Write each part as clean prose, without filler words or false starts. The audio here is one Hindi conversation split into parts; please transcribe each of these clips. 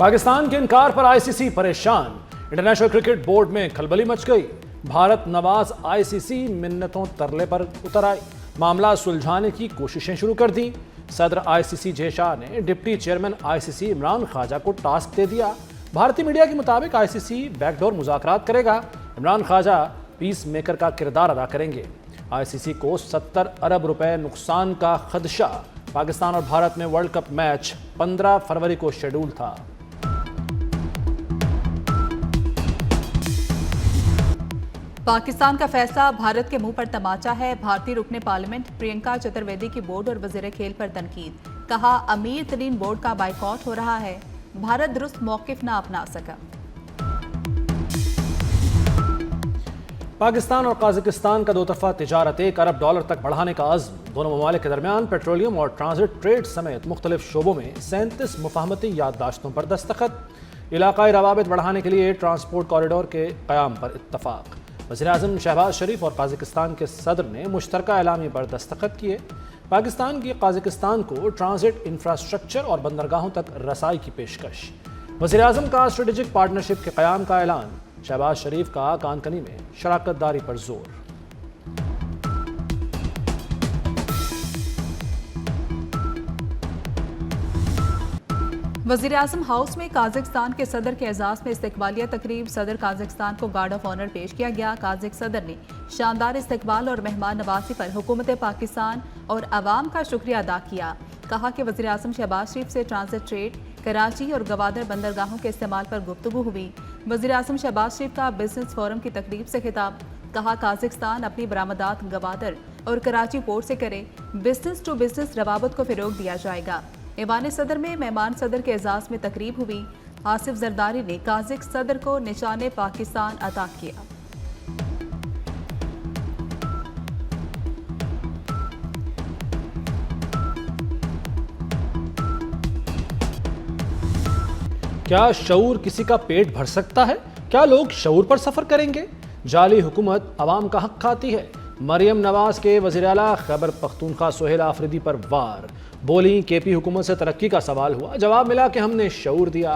पाकिस्तान के इनकार पर आईसीसी परेशान। इंटरनेशनल क्रिकेट बोर्ड में खलबली मच गई। भारत नवाज आईसीसी मिन्नतों तरले पर उतर आई। मामला सुलझाने की कोशिशें शुरू कर दी। सदर आईसीसी जय शाह ने deputy chairman ICC Imran Khawaja को टास्क दे दिया। भारतीय मीडिया के मुताबिक आईसीसी बैकडोर मुज़ाकरात करेगा। इमरान ख्वाजा पीस मेकर का किरदार अदा करेंगे। आईसीसी को 70 अरब रुपए नुकसान का खदशा। पाकिस्तान और भारत में वर्ल्ड कप मैच 15 फरवरी को शेड्यूल था। पाकिस्तान का फैसला भारत के मुंह पर तमाचा है। भारतीय रुकने पार्लियामेंट प्रियंका चतुर्वेदी की बोर्ड और वजीर खेल पर तनकीद। कहा, अमीर तरीन बोर्ड का बाइकआउट हो रहा है। भारत दुरुस्त मौकिफ न अपना सका। पाकिस्तान और काजाकिस्तान का दोतरफा तिजारत $1 अरब तक बढ़ाने का अज़्म। दोनों ममालिक के दरमियान पेट्रोलियम और ट्रांजिट ट्रेड समेत मुख्तलिफ शोबों में 37 मुफाहमती याददाश्तों पर दस्तखत। इलाकाई रवाबित बढ़ाने के लिए ट्रांसपोर्ट कॉरिडोर के क़याम पर इत्तफाक। वज़ीर-ए-आज़म शहबाज शरीफ और काजाकिस्तान के सदर ने मुश्तरका एलामी पर दस्तखत किए। पाकिस्तान की काजाकिस्तान को ट्रांजिट इंफ्रास्ट्रक्चर और बंदरगाहों तक रसाई की पेशकश। वज़ीर-ए-आज़म का स्ट्रेटेजिक पार्टनरशिप के क़याम का ऐलान। शहबाज शरीफ का कानकनी में शराकतदारी पर जोर। वज़ीर-ए-आज़म हाउस में काजाकिस्तान के सदर के एजाज़ में इस्तकबालिया तकरीब। सदर काजाकिस्तान को गार्ड ऑफ ऑनर पेश किया गया। काजिक सदर ने शानदार इस्तकबाल और मेहमान नवाजी पर हुकूमत पाकिस्तान और अवाम का शुक्रिया अदा किया। कहा कि वज़ीर-ए-आज़म शहबाज शरीफ से ट्रांजिट ट्रेड, कराची और गवादर बंदरगाहों के इस्तेमाल पर गुफ्तगू हुई। वज़ीर-ए-आज़म शहबाज शरीफ का बिजनेस फोरम की तकरीब से खिताब। कहा, काजाकिस्तान अपनी बरामदात गवादर और कराची पोर्ट से करे। बिजनेस टू बिजनेस रवाबत को फ़रोग दिया जाएगा। ईवान सदर में मेहमान सदर के एजाज़ में तकरीब हुई। आसिफ जरदारी ने काजिक सदर को निशाने पाकिस्तान अता किया। क्या शऊर किसी का पेट भर सकता है? क्या लोग शऊर पर सफर करेंगे? जाली हुकूमत अवाम का हक खाती है। मरियम नवाज के वज़ीर आला खैबर पख्तूनख्वा सोहेल आफरीदी पर वार। बोली, केपी हुकूमत से तरक्की का सवाल हुआ, जवाब मिला कि हमने शऊर दिया।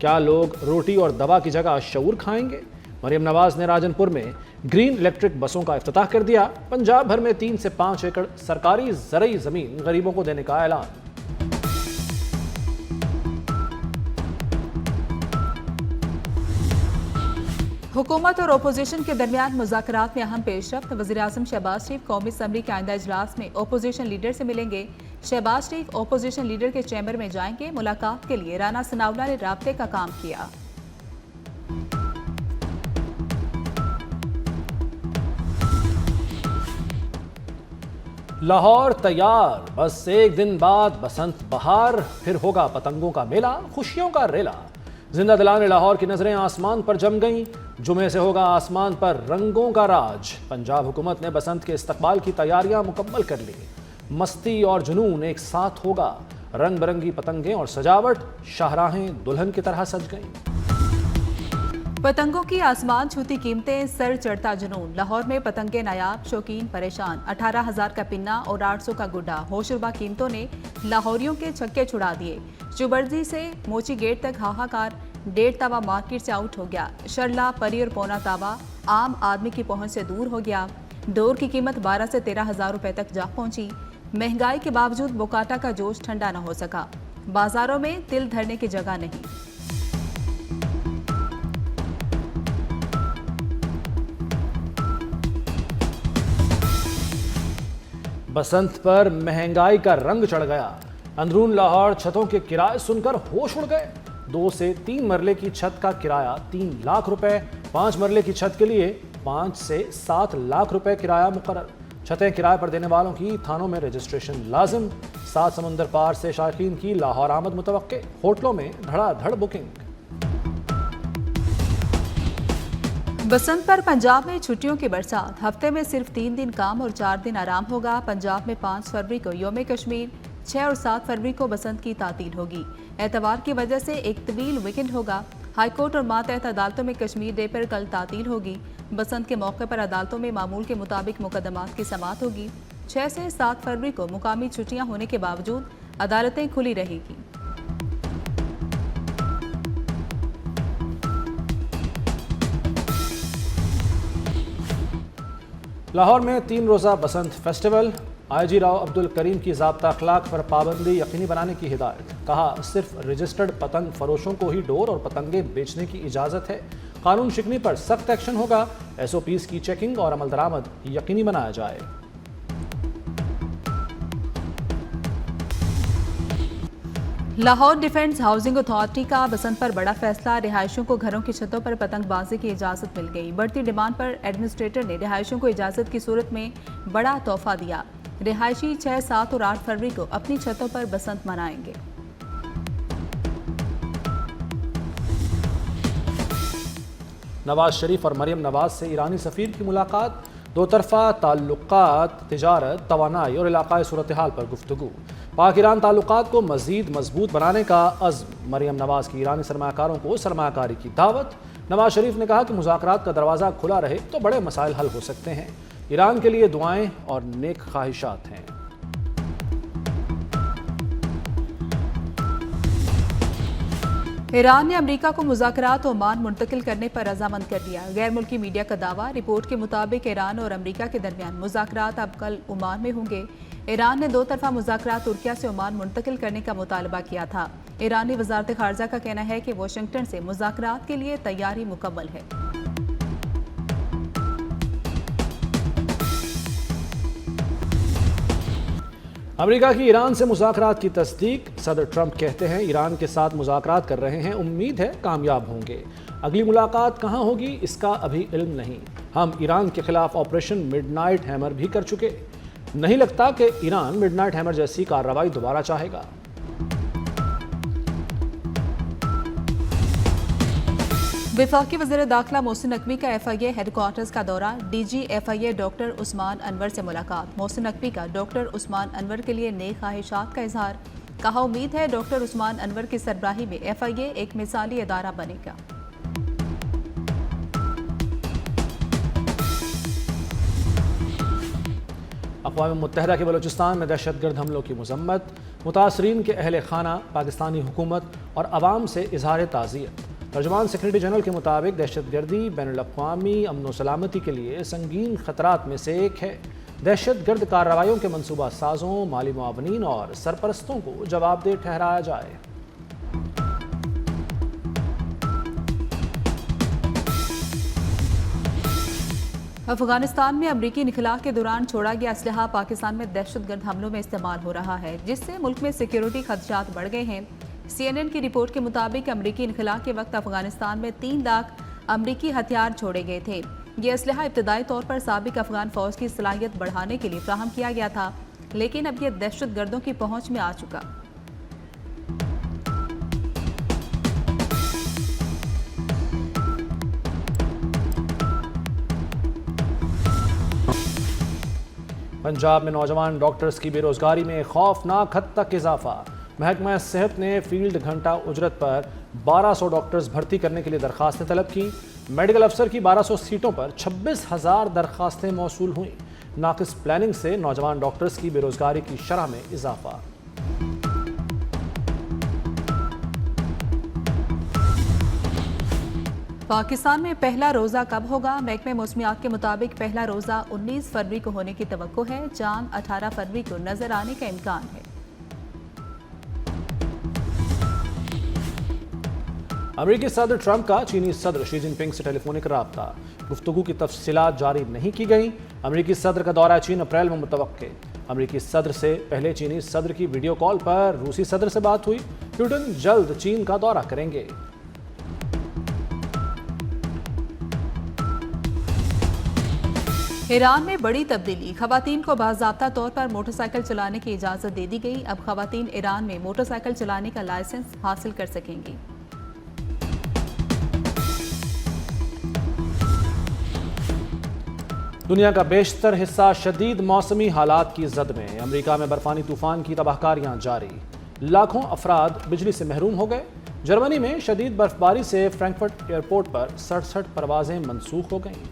क्या लोग रोटी और दवा की जगह शऊर खाएंगे? मरियम नवाज ने राजनपुर में ग्रीन इलेक्ट्रिक बसों का इफ्तिताह कर दिया। पंजाब भर में 3 से 5 एकड़ सरकारी ज़रई ज़मीन गरीबों को देने का ऐलान। हुकूमत और ओपोजिशन के दरमियान मुज़ाकरात में अहम पेशरफ्त। वज़ीर-ए-आज़म शहबाज शरीफ कौमी असम्बली के आइंदा इजलास में ओपोजिशन लीडर से मिलेंगे। शहबाज शरीफ ओपोजिशन लीडर के चैम्बर में जाएंगे। मुलाकात के लिए राना सनाउल्लाह ने राब्ते का काम किया। लाहौर तैयार, बस एक दिन बाद बसंत बहार, फिर होगा पतंगों का मेला, खुशियों का रेला। जिंदा दिलाने लाहौर की नजरें आसमान पर जम गईं। जुमे से होगा आसमान पर रंगों का राज। पंजाब हुकूमत ने बसंत के इस्तकबाल की तैयारियां मुकम्मल कर ली। मस्ती और जुनून एक साथ होगा। रंग बिरंगी पतंगें और सजावट, शाहराहें दुल्हन की तरह सज गईं। पतंगों की आसमान छूती कीमतें, सर चढ़ता जुनून। लाहौर में पतंगे नायाब, शौकीन परेशान। 18,000 का पिन्ना और 800 का गुड्डा। होशरुबा कीमतों ने लाहौरियों के छक्के छुड़ा दिए। चुबर्जी से मोची गेट तक हाहाकार। 1.5 तावा मार्केट से आउट हो गया। शरला, परी और पौना तावा आम आदमी की पहुंच से दूर हो गया। डोर की कीमत 12 से 13,000 रुपए तक जा पहुंची। महंगाई के बावजूद बोकाटा का जोश ठंडा न हो सका। बाजारों में तिल धरने की जगह नहीं। बसंत पर महंगाई का रंग चढ़ गया। अंदरून लाहौर छतों के किराए सुनकर होश उड़ गए। 2 से 3 मरले की छत का किराया 3 लाख रुपए। 5 मरले की छत के लिए 5 से 7 लाख रुपए किराया मुकर्रर। छतें किराए पर देने वालों की थानों में रजिस्ट्रेशन लाजिम। 7 समुंदर पार से शायकीन की लाहौर आमद मुतवक्के। होटलों में धड़ाधड़ बुकिंग। बसंत पर पंजाब में छुट्टियों की बरसात। हफ्ते में सिर्फ 3 दिन काम और 4 दिन आराम होगा। पंजाब में 5 फरवरी को योम कश्मीर, 6 और 7 फरवरी को बसंत की तातील होगी। एतवार की वजह से एक तवील वीकेंड होगा। हाईकोर्ट और मातहत अदालतों में कश्मीर डे पर कल तातील होगी। बसंत के मौके पर अदालतों में मामूल के मुताबिक मुकदमात की समाअत होगी। 6 से 7 फरवरी को मुकामी छुट्टियां होने के बावजूद अदालतें खुली रहेगी। लाहौर में 3 रोज़ा बसंत फेस्टिवल। IG राव अब्दुल करीम की ज़ाब्ता अखलाक पर पाबंदी यकीनी बनाने की हिदायत। कहा, सिर्फ रजिस्टर्ड पतंग फरोशों को ही डोर और पतंगे बेचने की इजाज़त है। कानून शिकनी पर सख्त एक्शन होगा। SOPs की चेकिंग और अमल दरामद यकीनी बनाया जाए। लाहौर डिफेंस हाउसिंग अथॉरिटी का बसंत पर बड़ा फैसला। रिहायशियों को घरों की छतों पर पतंगबाजी की इजाज़त मिल गई। बढ़ती डिमांड पर एडमिनिस्ट्रेटर ने रिहायशियों को इजाज़त की सूरत में बड़ा तोहफा दिया। रिहायशी 6, 7 और 8 फरवरी को अपनी छतों पर बसंत मनाएंगे। नवाज शरीफ और मरियम नवाज से ईरानी सफ़ीर की मुलाकात। दो तरफ़ा ताल्लुकात, तिजारत, तवानाई और इलाक़ाई सूरत हाल पर गुफ्तगू। पाक ईरान ताल्लुकात को मज़ीद मजबूत बनाने का अज़्म। मरियम नवाज की ईरानी सरमाकारों को सरमाकारी की दावत। नवाज शरीफ ने कहा कि मुज़ाकरात का दरवाज़ा खुला रहे तो बड़े मसाइल हल हो सकते हैं। ईरान के लिए दुआएं और नेक ख्वाहिशात हैं। ईरान ने अमेरिका को मुज़ाकरात ओमान मुंतकिल करने पर रजामंद कर दिया। गैर मुल्की मीडिया का दावा। रिपोर्ट के मुताबिक ईरान और अमेरिका के दरमियान मुज़ाकरात अब कल ओमान में होंगे। ईरान ने 2 तरफ़ा मुज़ाकरात तुर्किया से ओमान मुंतकिल करने का मुतालबा किया था। ईरानी वज़ारत ख़ारजा का कहना है कि वाशिंगटन से मुज़ाकरात के लिए तैयारी मुकम्मल है। अमेरिका की ईरान से मुज़ाकरात की तस्दीक। सदर ट्रंप कहते हैं ईरान के साथ मुज़ाकरात कर रहे हैं, उम्मीद है कामयाब होंगे। अगली मुलाकात कहाँ होगी इसका अभी इल्म नहीं। हम ईरान के खिलाफ ऑपरेशन मिडनाइट हैमर भी कर चुके। नहीं लगता कि ईरान मिडनाइट हैमर जैसी कार्रवाई दोबारा चाहेगा। वफाकी वज़ीर दाखिला मोहसिन नकवी का FIA हेडक्वार्टर्स का दौरा। DG FIA doctor Usman Anwar से मुलाकात। मोहसिन नकवी का डॉक्टर उस्मान अनवर के लिए नेक ख्वाहिशात का इजहार। कहा, उम्मीद है डॉक्टर उस्मान अनवर की सरबराही में FIA एक मिसाली इदारा बनेगा। अक़वाम मुत्तहिदा के बलूचिस्तान में दहशतगर्द हमलों की मज़म्मत। मुतासरीन के अहल खाना पाकिस्तानी हुकूमत और अवाम से इजहार ताज़ियत। तर्जुमान सेक्रेटरी जनरल के मुताबिक दहशतगर्दी बैनुल-अक़वामी अमन व सलामती के लिए संगीन ख़तरात में से एक है। दहशतगर्द कार्रवाइयों के मनसूबा साजों, माली मुआवनीन और सरपरस्तों को जवाबदेह ठहराया जाए। अफगानिस्तान में अमरीकी इनखला के दौरान छोड़ा गया असलहा पाकिस्तान में दहशतगर्द हमलों में इस्तेमाल हो रहा है, जिससे मुल्क में सिक्योरिटी खदशात बढ़ गए हैं। CNN की रिपोर्ट के मुताबिक अमरीकी इनखला के वक्त अफगानिस्तान में 3 लाख अमरीकी हथियार छोड़े गए थे। ये असलहा इब्तदाई तौर पर साबिक अफगान फौज की सलाहियत बढ़ाने के लिए फ्राहम किया गया था, लेकिन अब यह दहशतगर्दों की पहुंच में आ चुका। पंजाब में नौजवान डॉक्टर्स की बेरोजगारी में खौफनाक हद तक इजाफा। महकमा सेहत ने फील्ड घंटा उजरत पर 1200 डॉक्टर्स भर्ती करने के लिए दरखास्तें तलब की। मेडिकल अफसर की 1200 सीटों पर 26,000 दरखास्तें मौसूल हुई। नाकिस प्लानिंग से नौजवान डॉक्टर्स की बेरोजगारी की शरह में इजाफा। पाकिस्तान में पहला रोज़ा कब होगा? महकमे मौसमियात के मुताबिक पहला रोज़ा 19 फरवरी को होने की तवक्को है। चांद 18 फरवरी को नजर आने का इम्कान है। अमेरिकी सदर ट्रंप का चीनी सदर शी जिनपिंग से टेलीफोनिक रब्ता। गुफ्तगू की तफसीलात जारी नहीं की गई। अमेरिकी सदर का दौरा चीन अप्रैल में मुतवक्के। अमेरिकी सदर से पहले चीनी सदर की वीडियो कॉल पर रूसी सदर से बात हुई। पुतिन जल्द चीन का दौरा करेंगे। ईरान में बड़ी तब्दीली। खवातीन को बाज़ाब्ता तौर पर मोटरसाइकिल चलाने की इजाज़त दे दी गई। अब खवातीन ईरान में मोटरसाइकिल चलाने का लाइसेंस हासिल कर सकेंगी। दुनिया का बेशतर हिस्सा शदीद मौसमी हालात की जद में। अमेरिका में बर्फानी तूफान की तबाहकारियां जारी। लाखों अफराद बिजली से महरूम हो गए। जर्मनी में शदीद बर्फबारी से फ्रैंकफर्ट एयरपोर्ट पर 67 परवाजें मनसूख हो गईं।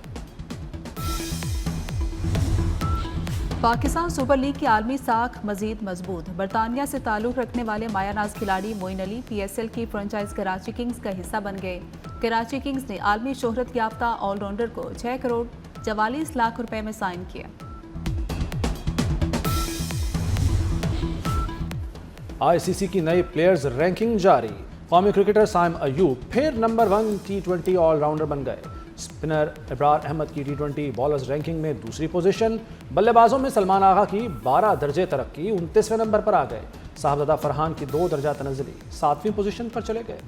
पाकिस्तान सुपर लीग की आलमी साख मजीद मजबूत। बरतानिया से ताल्लुक रखने वाले मायानाज खिलाड़ी मोइन अली PSL की फ्रेंचाइज कराची किंग्स का हिस्सा बन गए। कराची किंग्स ने आलमी शोहरत याफ्ता ऑलराउंडर को 6 करोड़ 44 लाख रुपए में साइन किया। आईसीसी की नई प्लेयर्स रैंकिंग जारी। कौमी क्रिकेटर साइम अयूब फिर नंबर 1 T20 ऑलराउंडर बन गए। स्पिनर इब्रार अहमद की T20 बॉलर्स रैंकिंग में दूसरी पोजीशन। बल्लेबाजों में सलमान आगा की 12 दर्जे तरक्की 29वें नंबर पर आ गए। साहबजादा फरहान की 2 दर्जा तनज़्ज़ुली 7वीं पोजीशन पर चले गए।